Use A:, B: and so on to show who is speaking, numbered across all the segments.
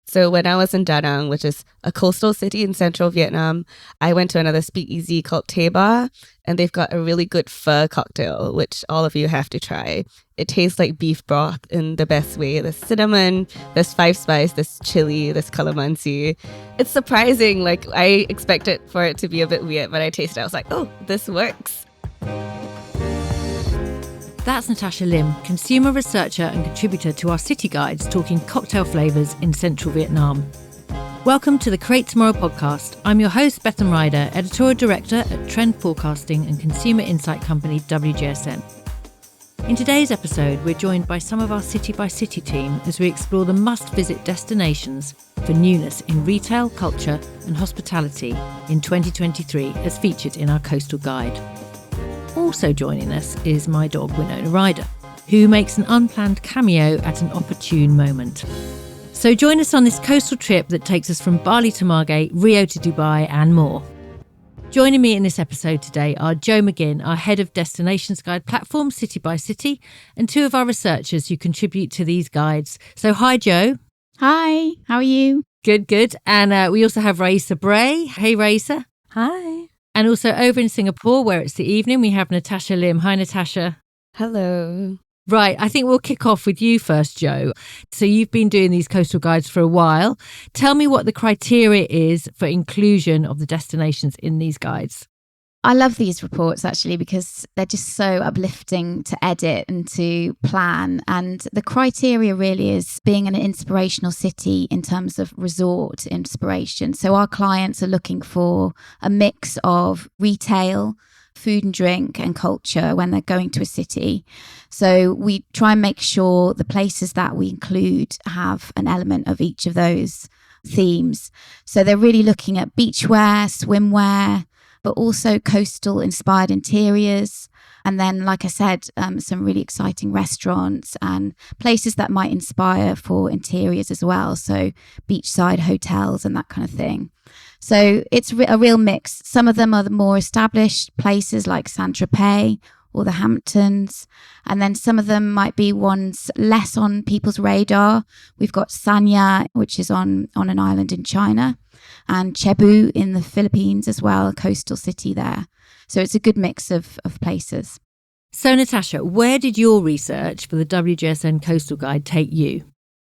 A: So when I was in Da Nang, which is a coastal city in central Vietnam, I went to another speakeasy called Te Ba, and they've got a really good pho cocktail, which all of you have to try. It tastes like beef broth in the best way. There's cinnamon, there's five spice, there's chili, there's calamansi. It's surprising. Like, I expected for it to be a bit weird, but I tasted it. I was like, oh, this works.
B: That's Natasha Lim, consumer researcher and contributor to our City Guides, talking cocktail flavours in central Vietnam. Welcome to the Create Tomorrow podcast. I'm your host, Bethan Ryder, editorial director at trend forecasting and consumer insight company WGSN. In today's episode, we're joined by some of our City by City team as we explore the must-visit destinations for newness in retail, culture and hospitality in 2023 as featured in our coastal guide. Also joining us is my dog Winona Ryder, who makes an unplanned cameo at an opportune moment. So join us on this coastal trip that takes us from Bali to Margate, Rio to Dubai and more. Joining me in this episode today are Joe McGinn, our head of destinations guide platform City by City, and two of our researchers who contribute to these guides. So hi Joe.
C: Hi, how are you?
B: Good. And we also have Raisa Bray. Hey Raisa.
C: Hi.
B: And also over in Singapore, where it's the evening, we have Natasha Lim. Hi, Natasha.
A: Hello.
B: Right, I think we'll kick off with you first, Joe. So you've been doing these coastal guides for a while. Tell me what the criteria is for inclusion of the destinations in these guides.
C: I love these reports actually because they're just so uplifting to edit and to plan. And the criteria really is being an inspirational city in terms of resort inspiration. So our clients are looking for a mix of retail, food and drink and culture when they're going to a city. So we try and make sure the places that we include have an element of each of those themes. So they're really looking at beachwear, swimwear, but also coastal inspired interiors. And then, like I said, some really exciting restaurants and places that might inspire for interiors as well. So beachside hotels and that kind of thing. So it's a real mix. Some of them are the more established places like Saint-Tropez or the Hamptons. And then some of them might be ones less on people's radar. We've got Sanya, which is on an island in China, and Cebu in the Philippines as well, a coastal city there. So it's a good mix of places.
B: So Natasha, where did your research for the WGSN Coastal Guide take you?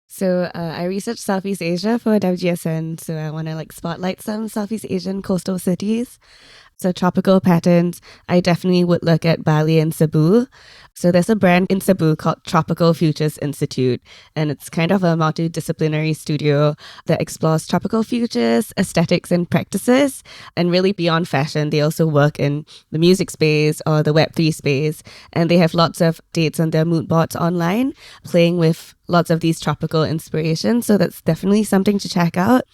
A: So I researched Southeast Asia for WGSN, so I want to spotlight some Southeast Asian coastal cities. So tropical patterns, I definitely would look at Bali and Cebu. So there's a brand in Cebu called Tropical Futures Institute, and it's kind of a multidisciplinary studio that explores tropical futures, aesthetics and practices. And really beyond fashion, they also work in the music space or the Web3 space. And they have lots of dates on their mood boards online, playing with lots of these tropical inspirations. So that's definitely something to check out.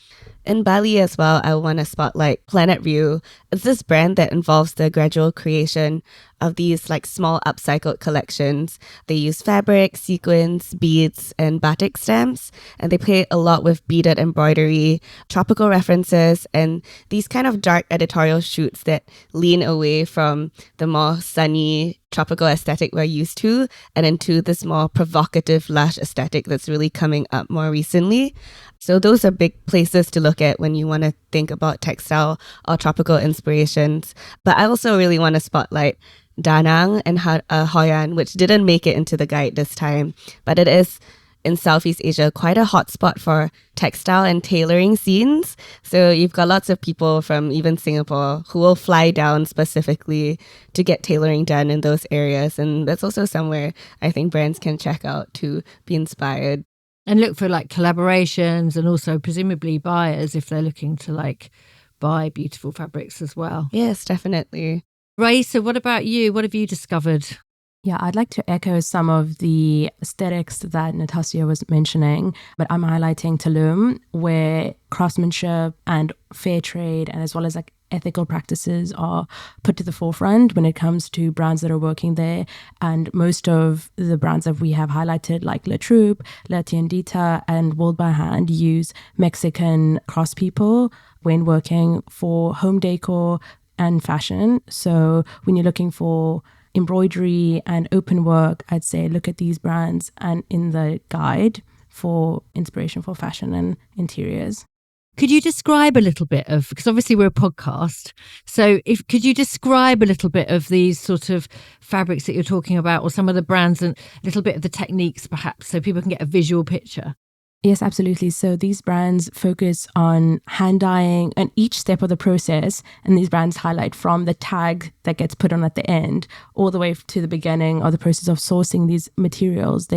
A: In Bali as well, I want to spotlight Planet View. It's this brand that involves the gradual creation of these small upcycled collections. They use fabric, sequins, beads, and batik stamps, and they play a lot with beaded embroidery, tropical references, and these kind of dark editorial shoots that lean away from the more sunny tropical aesthetic we're used to and into this more provocative, lush aesthetic that's really coming up more recently. So those are big places to look at when you want to think about textile or tropical inspirations. But I also really want to spotlight Da Nang and Hoi An, which didn't make it into the guide this time, but it is in Southeast Asia quite a hotspot for textile and tailoring scenes. So you've got lots of people from even Singapore who will fly down specifically to get tailoring done in those areas. And that's also somewhere I think brands can check out to be inspired.
B: And look for collaborations and also presumably buyers if they're looking to buy beautiful fabrics as well.
A: Yes, definitely.
B: Raisa, what about you? What have you discovered?
D: Yeah, I'd like to echo some of the aesthetics that Natasha was mentioning, but I'm highlighting Tulum, where craftsmanship and fair trade and as well as ethical practices are put to the forefront when it comes to brands that are working there. And most of the brands that we have highlighted, like La Troupe, La Tiendita, and World by Hand, use Mexican craftspeople when working for home decor and fashion. So when you're looking for embroidery and open work, I'd say look at these brands. And in the guide for inspiration for fashion and interiors.
B: Could you describe a little bit of, because obviously we're a podcast, so could you describe a little bit of these sort of fabrics that you're talking about, or some of the brands, and a little bit of the techniques perhaps, so people can get a visual picture?
D: Yes, absolutely. So these brands focus on hand dyeing and each step of the process. And these brands highlight from the tag that gets put on at the end all the way to the beginning of the process of sourcing these materials.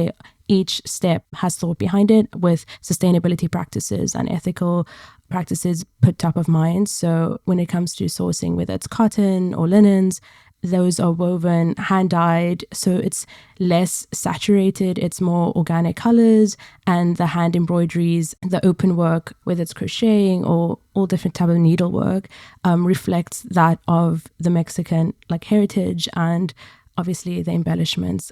D: Each step has thought behind it with sustainability practices and ethical practices put top of mind. So when it comes to sourcing, whether it's cotton or linens, those are woven, hand-dyed, so it's less saturated, it's more organic colors, and the hand embroideries, the open work, whether it's crocheting or all different type of needlework, reflects that of the Mexican heritage. And obviously the embellishments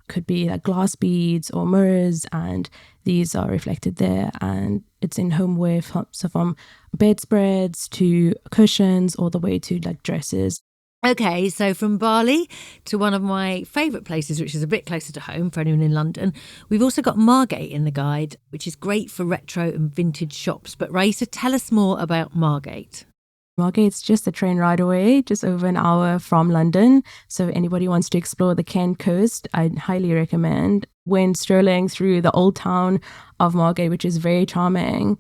D: could be like glass beads or mirrors, and these are reflected there. And it's in homeware, so from bedspreads to cushions all the way to dresses.
B: Okay, so from Bali to one of my favourite places, which is a bit closer to home for anyone in London, we've also got Margate in the guide, which is great for retro and vintage shops. But Raisa, tell us more about Margate.
D: Margate's just a train ride away, just over an hour from London. So if anybody wants to explore the Kent coast, I'd highly recommend. When strolling through the old town of Margate, which is very charming,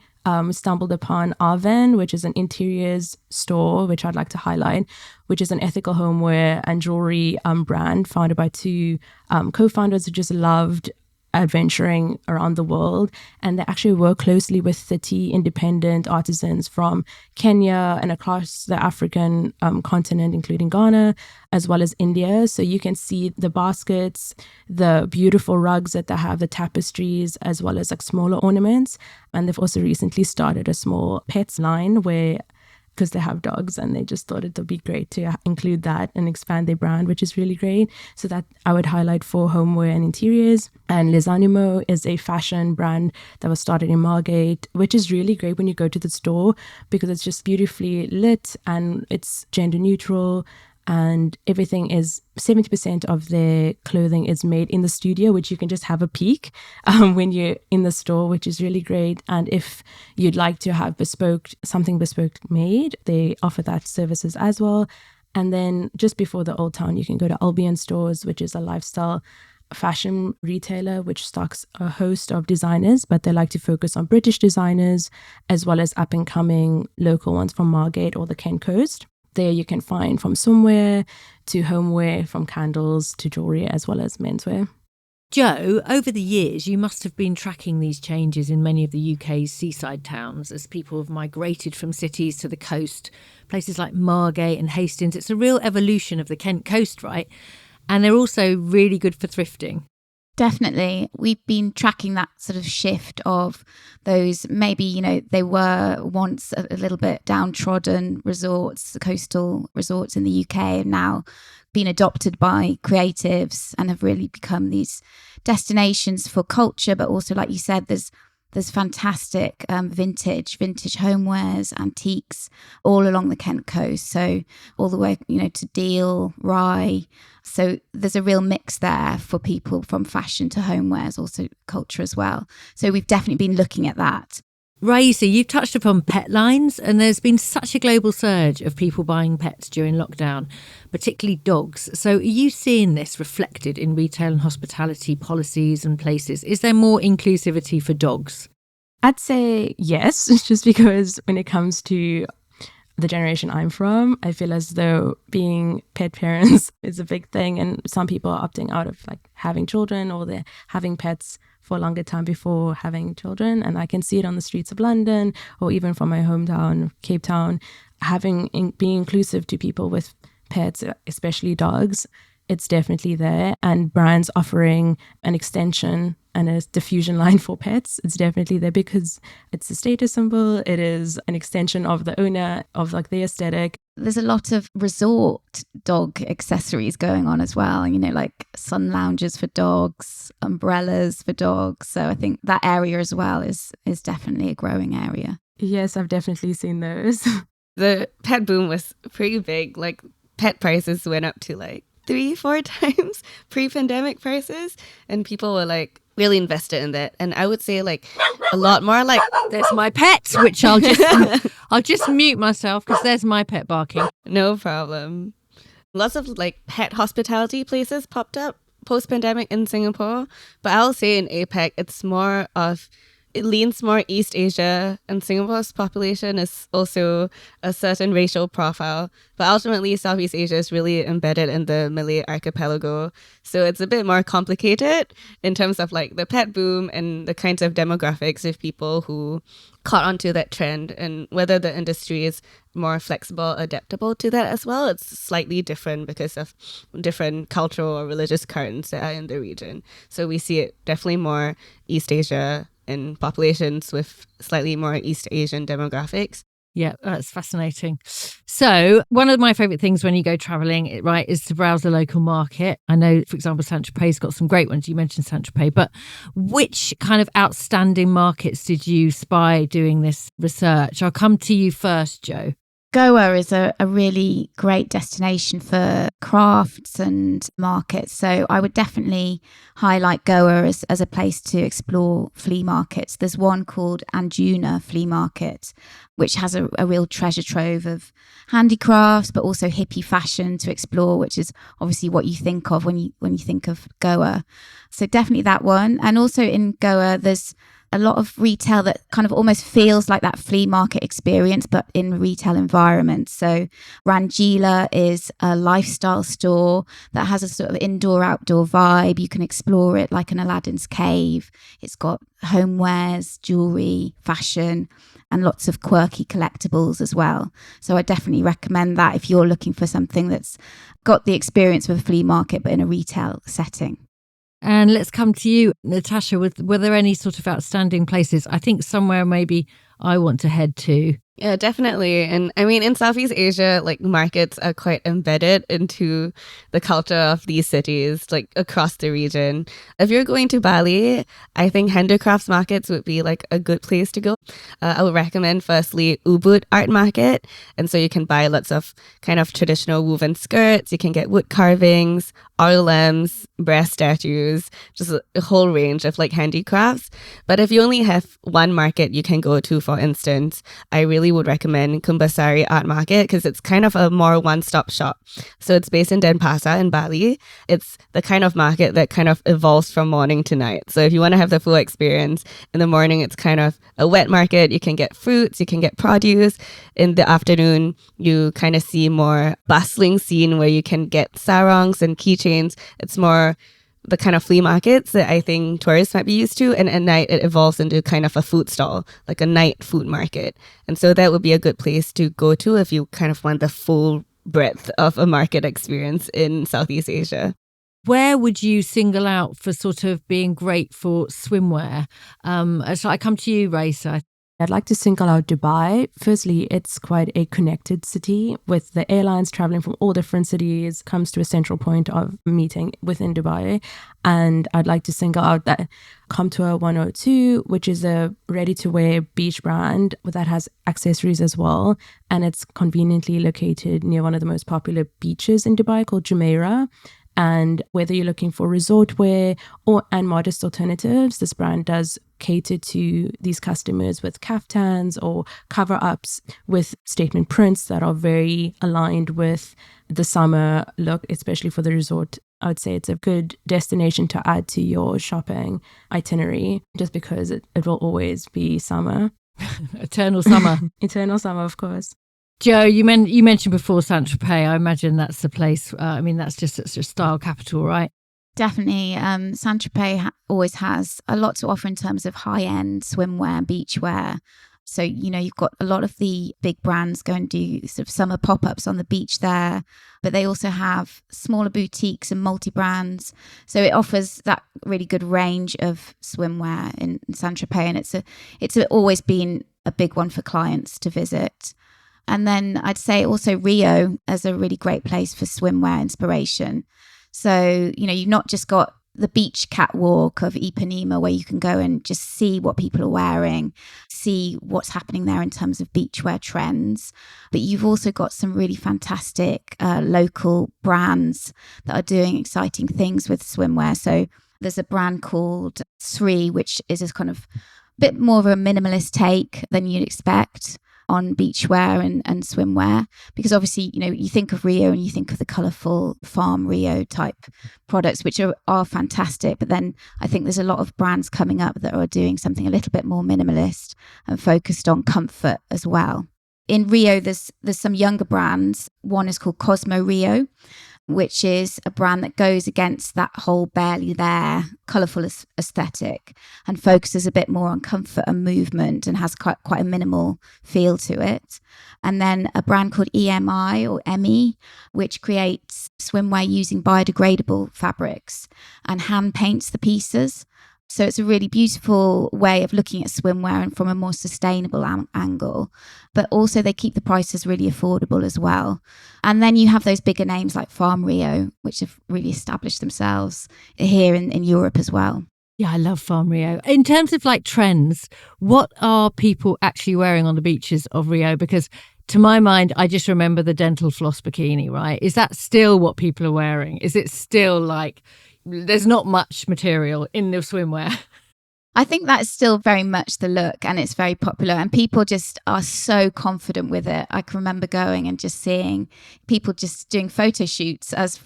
D: stumbled upon Arven, which is an interiors store, which I'd like to highlight, which is an ethical homeware and jewelry brand founded by two co-founders who just loved adventuring around the world. And they actually work closely with 30 independent artisans from Kenya and across the African continent, including Ghana, as well as India. So you can see the baskets, the beautiful rugs that they have, the tapestries, as well as smaller ornaments. And they've also recently started a small pets line because they have dogs, and they just thought it would be great to include that and expand their brand, which is really great. So that I would highlight for homeware and interiors. And Les Animaux is a fashion brand that was started in Margate, which is really great when you go to the store because it's just beautifully lit and it's gender neutral. And everything is 70% of their clothing is made in the studio, which you can just have a peek when you're in the store, which is really great. And if you'd like to have something bespoke made, they offer that services as well. And then just before the Old Town, you can go to Albion Stores, which is a lifestyle fashion retailer which stocks a host of designers, but they like to focus on British designers as well as up and coming local ones from Margate or the Kent coast. There you can find from swimwear to homeware, from candles to jewelry, as well as menswear.
B: Jo, over the years, you must have been tracking these changes in many of the UK's seaside towns as people have migrated from cities to the coast. Places like Margate and Hastings, it's a real evolution of the Kent coast, right? And they're also really good for thrifting.
C: Definitely. We've been tracking that sort of shift of those, maybe, they were once a little bit downtrodden resorts, coastal resorts in the UK, have now been adopted by creatives and have really become these destinations for culture. But also, like you said, there's fantastic vintage homewares, antiques all along the Kent coast. So all the way, to Deal, Rye. So there's a real mix there for people from fashion to homewares, also culture as well. So we've definitely been looking at that.
B: Raisa, you've touched upon pet lines, and there's been such a global surge of people buying pets during lockdown, particularly dogs. So are you seeing this reflected in retail and hospitality policies and places? Is there more inclusivity for dogs?
D: I'd say yes, just because when it comes to the generation I'm from, I feel as though being pet parents is a big thing, and some people are opting out of having children, or they're having pets for a longer time before having children. And I can see it on the streets of London, or even from my hometown, Cape Town, being inclusive to people with pets, especially dogs. It's definitely there. And brands offering an extension and a diffusion line for pets, it's definitely there because it's a status symbol. It is an extension of the owner, of the aesthetic.
C: There's a lot of resort dog accessories going on as well, like sun lounges for dogs, umbrellas for dogs. So I think that area as well is definitely a growing area.
D: Yes, I've definitely seen those.
A: The pet boom was pretty big. Pet prices went up to 3-4 times pre-pandemic prices, and people were like really invested in that. And I would say like a lot more like
B: There's my pet, which I'll just mute myself because there's my pet barking.
A: no problem. Lots of like pet hospitality places popped up post-pandemic in Singapore, but I'll say in APAC it leans more East Asia, and Singapore's population is also a certain racial profile. But ultimately, Southeast Asia is really embedded in the Malay archipelago. So it's a bit more complicated in terms of like the pet boom and the kinds of demographics of people who caught onto that trend, and whether the industry is more flexible, adaptable to that as well. It's slightly different because of different cultural or religious currents that are in the region. So we see it definitely more East Asia in populations with slightly more East Asian demographics.
B: Yeah, that's fascinating. So one of my favourite things when you go travelling, right, is to browse the local market. I know, for example, Saint-Tropez's got some great ones. You mentioned Saint-Tropez, but which kind of outstanding markets did you spy doing this research? I'll come to you first, Jo.
C: Goa is a really great destination for crafts and markets. So I would definitely highlight Goa as a place to explore flea markets. There's one called Anjuna Flea Market, which has a real treasure trove of handicrafts, but also hippie fashion to explore, which is obviously what you think of when you think of Goa. So definitely that one. And also in Goa, there's a lot of retail that kind of almost feels like that flea market experience, but in retail environments. So Rangeela is a lifestyle store that has a sort of indoor-outdoor vibe. You can explore it like an Aladdin's cave. It's got homewares, jewelry, fashion, and lots of quirky collectibles as well. So I definitely recommend that if you're looking for something that's got the experience of a flea market, but in a retail setting.
B: And let's come to you, Natasha. Were there any sort of outstanding places? I think somewhere maybe I want to head to.
A: Yeah, definitely. And I mean, in Southeast Asia, like markets are quite embedded into the culture of these cities, like across the region. If you're going to Bali, I think handicrafts markets would be like a good place to go. I would recommend firstly Ubud Art Market. And so you can buy lots of kind of traditional woven skirts. You can get wood carvings, oil lamps, brass statues, just a whole range of like handicrafts. But if you only have one market you can go to, for instance, I really would recommend Kumbasari Art Market because it's kind of a more one-stop shop. So it's based in Denpasar in Bali. It's the kind of market that kind of evolves from morning to night. So if you want to have the full experience, in the morning it's kind of a wet market. You can get fruits, you can get produce. In the afternoon, you kind of see more bustling scene where you can get sarongs and keychains. It's more the kind of flea markets that I think tourists might be used to. And at night, it evolves into kind of a food stall, like a night food market. And so that would be a good place to go to if you kind of want the full breadth of a market experience in Southeast Asia.
B: Where would you single out for sort of being great for swimwear? So I come to you, Raisa.
D: I'd like to single out Dubai. Firstly, it's quite a connected city with the airlines traveling from all different cities, comes to a central point of meeting within Dubai. And I'd like to single out that Comtour 102, which is a ready-to-wear beach brand that has accessories as well. And it's conveniently located near one of the most popular beaches in Dubai called Jumeirah. And whether you're looking for resort wear and modest alternatives, this brand does cater to these customers with kaftans or cover-ups with statement prints that are very aligned with the summer look, especially for the resort. I would say it's a good destination to add to your shopping itinerary just because it will always be summer.
B: Eternal summer.
D: Eternal summer, of course.
B: Jo, you mentioned before Saint-Tropez. I imagine that's the place. That's just it's a style capital, right?
C: Definitely. Saint-Tropez always has a lot to offer in terms of high-end swimwear and beachwear. So, you've got a lot of the big brands go and do sort of summer pop-ups on the beach there, but they also have smaller boutiques and multi-brands. So it offers that really good range of swimwear in Saint-Tropez, and it's always been a big one for clients to visit. And then I'd say also Rio as a really great place for swimwear inspiration. So, you've not just got the beach catwalk of Ipanema, where you can go and just see what people are wearing, see what's happening there in terms of beachwear trends. But you've also got some really fantastic local brands that are doing exciting things with swimwear. So there's a brand called Sri, which is a kind of bit more of a minimalist take than you'd expect on beachwear and swimwear, because obviously, you know, you think of Rio and you think of the colourful farm Rio type products, which are fantastic. But then I think there's a lot of brands coming up that are doing something a little bit more minimalist and focused on comfort as well. In Rio, there's some younger brands. One is called Cosmo Rio, which is a brand that goes against that whole barely there colourful aesthetic and focuses a bit more on comfort and movement and has quite a minimal feel to it. And then a brand called EMI or EMI, which creates swimwear using biodegradable fabrics and hand paints the pieces. So it's a really beautiful way of looking at swimwear and from a more sustainable angle. But also they keep the prices really affordable as well. And then you have those bigger names like Farm Rio, which have really established themselves here in Europe as well.
B: Yeah, I love Farm Rio. In terms of like trends, what are people actually wearing on the beaches of Rio? Because to my mind, I just remember the dental floss bikini, right? Is that still what people are wearing? Is it still like... there's not much material in the swimwear?
C: I think that's still very much the look, and it's very popular, and people just are so confident with it. I can remember going and just seeing people just doing photo shoots as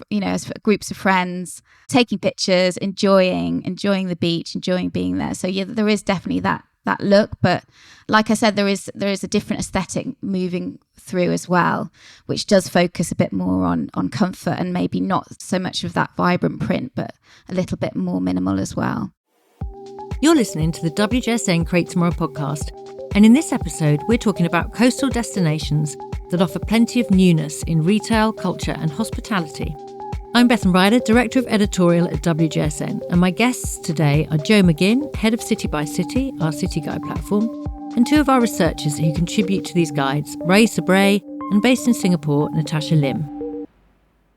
C: groups of friends, taking pictures, enjoying the beach, enjoying being there. So yeah, there is definitely that look, but like I said, there is a different aesthetic moving through as well, which does focus a bit more on comfort and maybe not so much of that vibrant print, but a little bit more minimal as well.
B: You're listening to the WGSN Create Tomorrow podcast, and in this episode we're talking about coastal destinations that offer plenty of newness in retail, culture and hospitality. I'm Bethan Ryder, Director of Editorial at WGSN, and my guests today are Jo McGinn, Head of City by City, our City Guide platform, and two of our researchers who contribute to these guides, Ray Sabray and based in Singapore, Natasha Lim.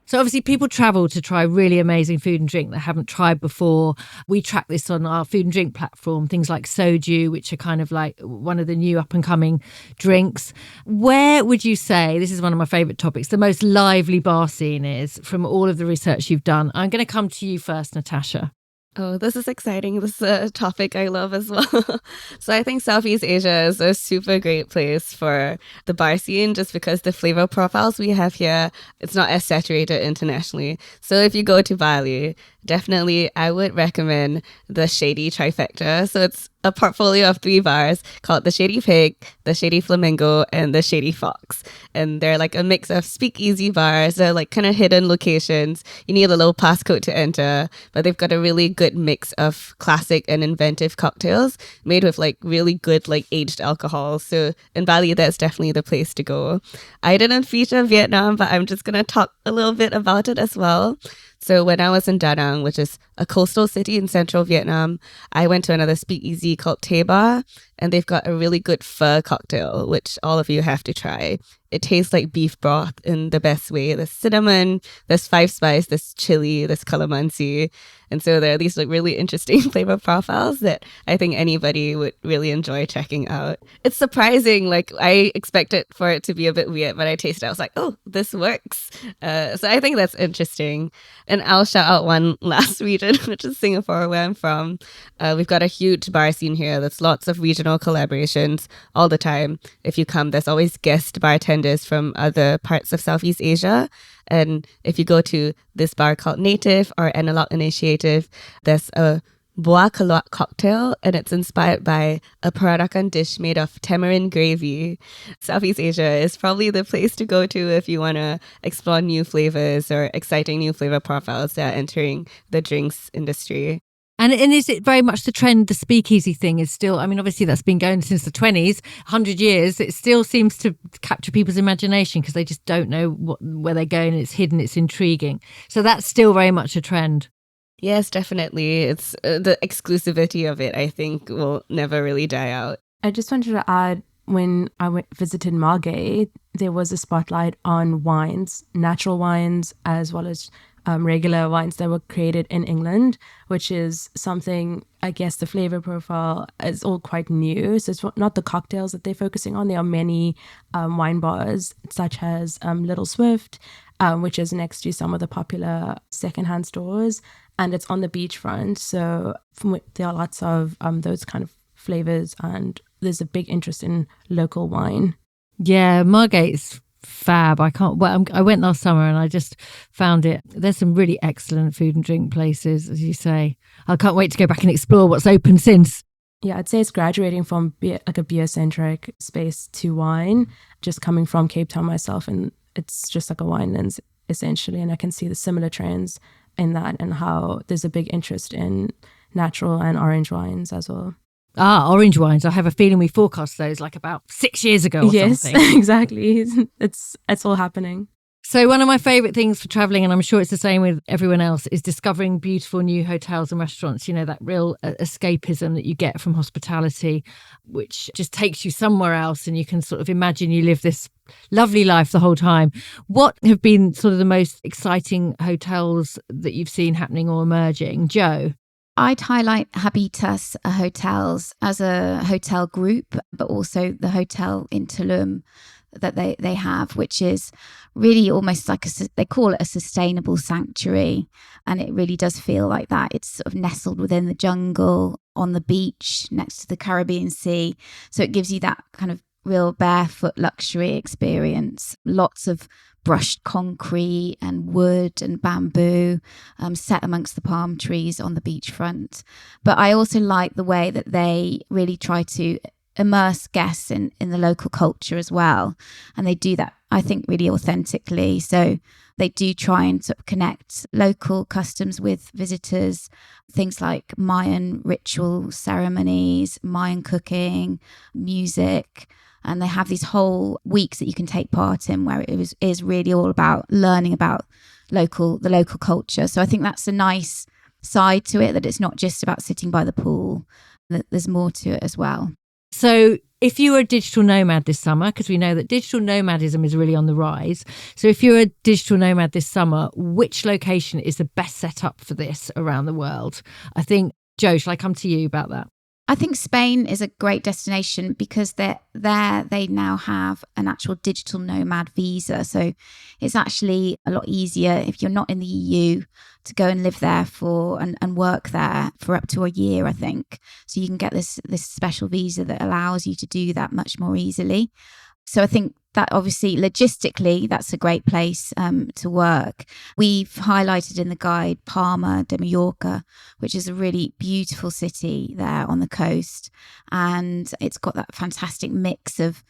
B: So obviously people travel to try really amazing food and drink they haven't tried before. We track this on our food and drink platform, things like soju, which are kind of like one of the new up and coming drinks. Where would you say, this is one of my favourite topics, the most lively bar scene is from all of the research you've done? I'm going to come to you first, Natasha.
A: Oh, this is exciting. This is a topic I love as well. So I think Southeast Asia is a super great place for the bar scene just because the flavor profiles we have here, it's not as saturated internationally. So if you go to Bali, definitely I would recommend the Shady Trifecta. So it's a portfolio of 3 bars called the Shady Pig, the Shady Flamingo, and the Shady Fox. And they're like a mix of speakeasy bars. They're like kind of hidden locations. You need a little passcode to enter, but they've got a really good mix of classic and inventive cocktails made with like really good like aged alcohol. So in Bali, that's definitely the place to go. I didn't feature Vietnam, but I'm just going to talk a little bit about it as well. So when I was in Da Nang, which is a coastal city in central Vietnam, I went to another speakeasy called Tay Bar, and they've got a really good pho cocktail, which all of you have to try. It tastes like beef broth in the best way. There's cinnamon, there's 5 spice, there's chili, there's calamansi. And so there are these like really interesting flavor profiles that I think anybody would really enjoy checking out. It's surprising, like I expected for it to be a bit weird, but I tasted it, I was like, oh, this works. So I think that's interesting. And I'll shout out one last region, which is Singapore, where I'm from. We've got a huge bar scene here. There's lots of regional collaborations all the time. If you come, there's always guest bartenders from other parts of Southeast Asia. And if you go to this bar called Native or Analog Initiative, there's a Buah Keluak cocktail, and it's inspired by a Peranakan dish made of tamarind gravy. Southeast Asia is probably the place to go to if you want to explore new flavors or exciting new flavor profiles that are entering the drinks industry.
B: And is it very much the trend, the speakeasy thing is still, I mean, obviously that's been going since the 20s, 100 years. It still seems to capture people's imagination because they just don't know where they're going. It's hidden, it's intriguing. So that's still very much a trend.
A: Yes, definitely. It's the exclusivity of it, I think, will never really die out.
D: I just wanted to add, when I visited Margate, there was a spotlight on wines, natural wines, as well as regular wines that were created in England, which is something, I guess the flavor profile is all quite new. So it's not the cocktails that they're focusing on. There are many wine bars, such as Little Swift, which is next to some of the popular secondhand stores, and it's on the beachfront. So there are lots of those kind of flavors, and there's a big interest in local wine.
B: Yeah, Margate's fab. I went last summer and I just found it. There's some really excellent food and drink places, as you say. I can't wait to go back and explore what's open since.
D: Yeah, I'd say it's graduating from like a beer-centric space to wine, just coming from Cape Town myself, and it's just like a wine lens essentially, and I can see the similar trends in that and how there's a big interest in natural and orange wines as well.
B: Orange wines. I have a feeling we forecast those like about 6 years ago or something.
D: Yes, exactly. It's all happening.
B: So one of my favourite things for travelling, and I'm sure it's the same with everyone else, is discovering beautiful new hotels and restaurants. You know, that real escapism that you get from hospitality, which just takes you somewhere else and you can sort of imagine you live this lovely life the whole time. What have been sort of the most exciting hotels that you've seen happening or emerging? Jo?
C: I'd highlight Habitas Hotels as a hotel group, but also the hotel in Tulum that they have, which is really almost like they call it a sustainable sanctuary. And it really does feel like that. It's sort of nestled within the jungle, on the beach, next to the Caribbean Sea. So it gives you that kind of real barefoot luxury experience. Lots of brushed concrete and wood and bamboo set amongst the palm trees on the beachfront. But I also like the way that they really try to immerse guests in the local culture as well. And they do that, I think, really authentically. So they do try and sort of connect local customs with visitors, things like Mayan ritual ceremonies, Mayan cooking, music. And they have these whole weeks that you can take part in where it is really all about learning about the local culture. So I think that's a nice side to it, that it's not just about sitting by the pool, that there's more to it as well.
B: So if you were a digital nomad this summer, because we know that digital nomadism is really on the rise. So if you're a digital nomad this summer, which location is the best set up for this around the world? I think, Jo, shall I come to you about that?
C: I think Spain is a great destination because they now have an actual digital nomad visa. So it's actually a lot easier if you're not in the EU to go and live there and work there for up to a year, I think. So you can get this special visa that allows you to do that much more easily. So I think that obviously logistically, that's a great place to work. We've highlighted in the guide Palma de Mallorca, which is a really beautiful city there on the coast. And it's got that fantastic mix of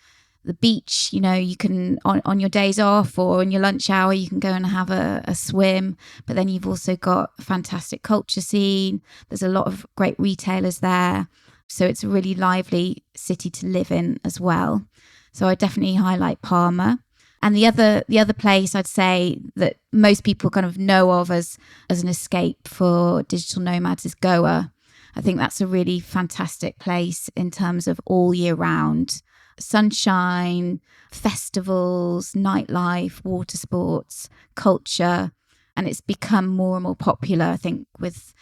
C: the beach. You know, you can, on your days off or in your lunch hour, you can go and have a swim. But then you've also got a fantastic culture scene. There's a lot of great retailers there. So it's a really lively city to live in as well. So I definitely highlight Palma. And the other place I'd say that most people kind of know of as an escape for digital nomads is Goa. I think that's a really fantastic place in terms of all year round. Sunshine, festivals, nightlife, water sports, culture. And it's become more and more popular, I think, with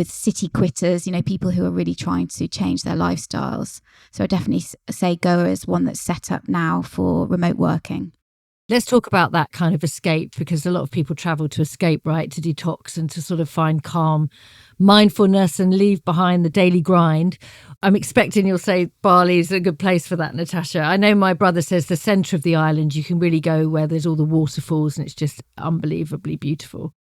C: city quitters, you know, people who are really trying to change their lifestyles. So I definitely say Goa is one that's set up now for remote working.
B: Let's talk about that kind of escape, because a lot of people travel to escape, right, to detox and to sort of find calm, mindfulness and leave behind the daily grind. I'm expecting you'll say Bali is a good place for that, Natasha. I know my brother says the centre of the island, you can really go where there's all the waterfalls and it's just unbelievably beautiful.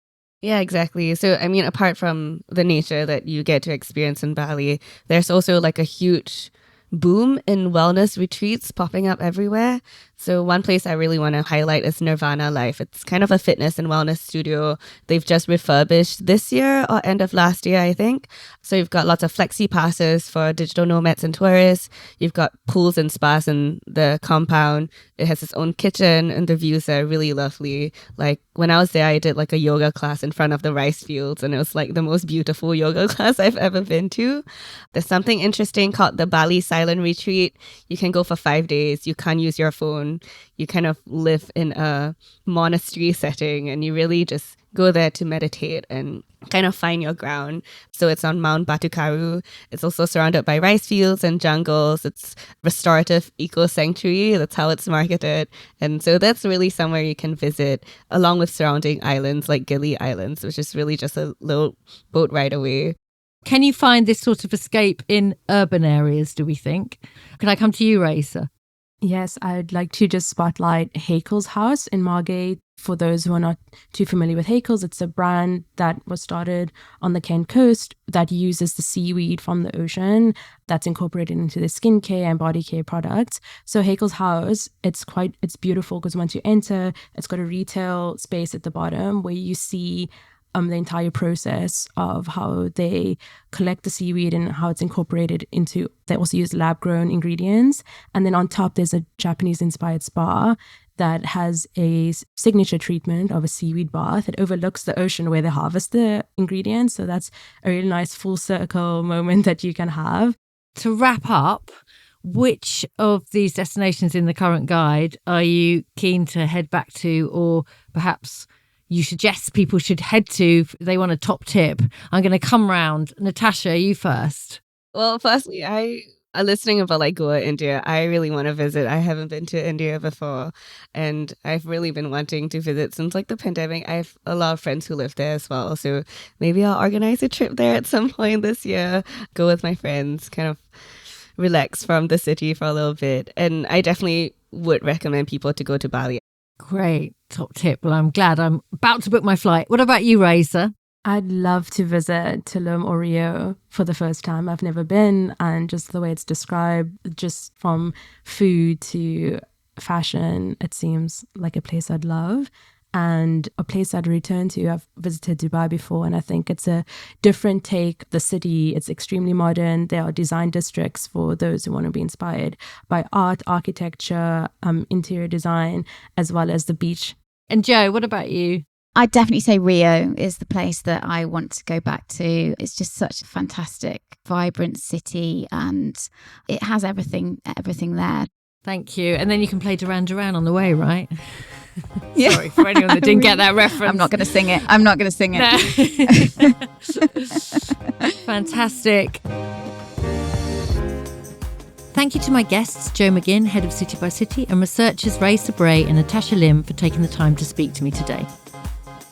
A: Yeah, exactly. So, I mean, apart from the nature that you get to experience in Bali, there's also like a huge boom in wellness retreats popping up everywhere. So one place I really want to highlight is Nirvana Life. It's kind of a fitness and wellness studio. They've just refurbished this year or end of last year, I think. So you've got lots of flexi passes for digital nomads and tourists. You've got pools and spas in the compound. It has its own kitchen and the views are really lovely. Like when I was there, I did like a yoga class in front of the rice fields and it was like the most beautiful yoga class I've ever been to. There's something interesting called the Bali Silent island retreat. You can go for 5 days. You can't use your phone. You kind of live in a monastery setting, and you really just go there to meditate and kind of find your ground. So it's on Mount Batukaru. It's also surrounded by rice fields and jungles. It's restorative eco sanctuary. That's how it's marketed. And so that's really somewhere you can visit, along with surrounding islands like Gili Islands, which is really just a little boat ride away.
B: Can you find this sort of escape in urban areas, do we think? Can I come to you, Raisa?
D: Yes, I'd like to just spotlight Hakel's House in Margate. For those who are not too familiar with Hakel's, it's a brand that was started on the Kent coast that uses the seaweed from the ocean that's incorporated into the skincare and body care products. So Hakel's House, it's beautiful because once you enter, it's got a retail space at the bottom where you see the entire process of how they collect the seaweed and how it's incorporated into, they also use lab-grown ingredients. And then on top, there's a Japanese-inspired spa that has a signature treatment of a seaweed bath. It overlooks the ocean where they harvest the ingredients. So that's a really nice full circle moment that you can have.
B: To wrap up, which of these destinations in the current guide are you keen to head back to, or perhaps you suggest people should head to if they want a top tip? I'm going to come round. Natasha, you first.
A: Well, firstly, listening about like Goa, India, I really want to visit. I haven't been to India before, and I've really been wanting to visit since like the pandemic. I have a lot of friends who live there as well, so maybe I'll organize a trip there at some point this year. Go with my friends, kind of relax from the city for a little bit. And I definitely would recommend people to go to Bali.
B: Great top tip. Well, I'm glad I'm about to book my flight. What about you, Raisa?
D: I'd love to visit Tulum or Rio for the first time. I've never been, and just the way it's described, just from food to fashion, it seems like a place I'd love and a place I'd return to. I've visited Dubai before, and I think it's a different take. The city, it's extremely modern. There are design districts for those who want to be inspired by art, architecture, interior design, as well as the beach.
B: And Jo, what about you?
C: I'd definitely say Rio is the place that I want to go back to. It's just such a fantastic, vibrant city, and it has everything there.
B: Thank you. And then you can play Duran Duran on the way, right?
C: Yeah.
B: Sorry for anyone that didn't get that reference.
C: I'm not going to sing it.
B: No. Fantastic. Thank you to my guests, Jo McGinn, Head of City by City, and researchers Raisa Bray and Natasha Lim for taking the time to speak to me today.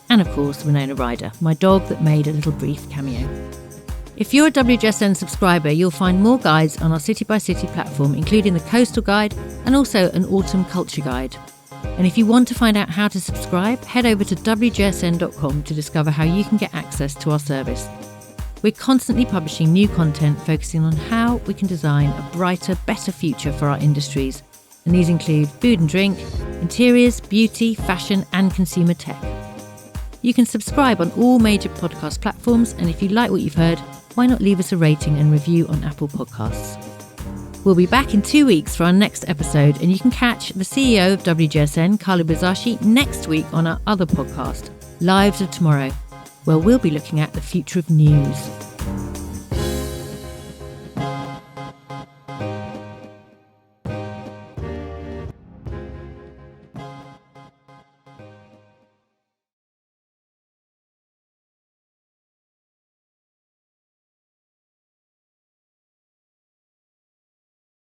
B: And of course, Winona Ryder, my dog that made a little brief cameo. If you're a WGSN subscriber, you'll find more guides on our City by City platform, including the Coastal Guide and also an Autumn Culture Guide. And if you want to find out how to subscribe, head over to WGSN.com to discover how you can get access to our service. We're constantly publishing new content focusing on how we can design a brighter, better future for our industries. And these include food and drink, interiors, beauty, fashion, and consumer tech. You can subscribe on all major podcast platforms, and if you like what you've heard, why not leave us a rating and review on Apple Podcasts? We'll be back in 2 weeks for our next episode, and you can catch the CEO of WGSN, Carlo Bizzacci, next week on our other podcast, Lives of Tomorrow, where we'll be looking at the future of news.